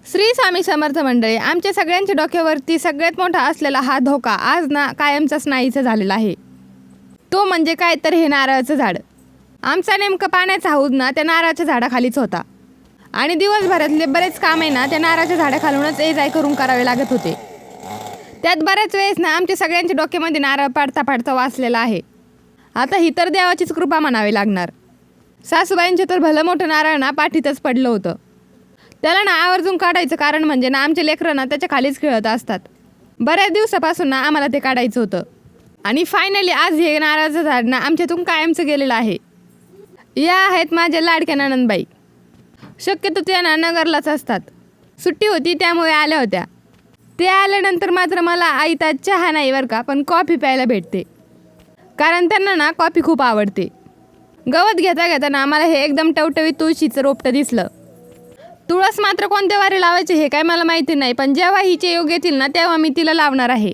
श्री स्वामी समर्थ मंडळी, आमच्या सगळ्यांच्या डोक्यावरती सगळ्यात मोठा असलेला हा धोका आज ना कायमचाच नाहीसा झालेला आहे. तो म्हणजे काय तर हे नारळाचं झाड. आमचा नेमकं पाण्याचा हौद ना त्या नारळाच्या झाडाखालीच होता आणि दिवसभरातले बरेच काम आहे ना त्या नारळाच्या झाडाखालूनच ये जाय करून करावे लागत होते. त्यात बऱ्याच वेळेस ना आमच्या सगळ्यांच्या डोक्यामध्ये नारळ पाडता पाडता वाचलेला आहे. आता ही तर देवाचीच कृपा म्हणावी लागणार. सासूबाईंचे तर भलं मोठं नारळ ना पाठीतच पडलं होतं. त्याला ना आवर्जून काढायचं कारण म्हणजे ना आमचे लेकरं ना त्याच्या खालीच खेळत असतात. बऱ्याच दिवसापासून ना आम्हाला ते काढायचं होतं आणि फायनली आज हे नारळाचं झाड ना आमच्यातून कायमचं गेलेलं आहे. या आहेत माझ्या लाडक्या नणंदबाई. शक्यतो त्या ना नगरलाच असतात. सुट्टी होती त्यामुळे आल्या होत्या. ते आल्यानंतर मात्र मला आईता चहा नाही बरं का, पण कॉफी प्यायला भेटते कारण त्यांना ना कॉफी खूप आवडते. गवत घेता घेता ना आम्हाला हे एकदम टवटवीत तुळशीचं रोपटं दिसलं. तुळस मात्र कोणत्या वारी लावायचे हे काय मला माहिती नाही, पण जेव्हा हिचे योग येतील ना तेव्हा मी तिला लावणार आहे.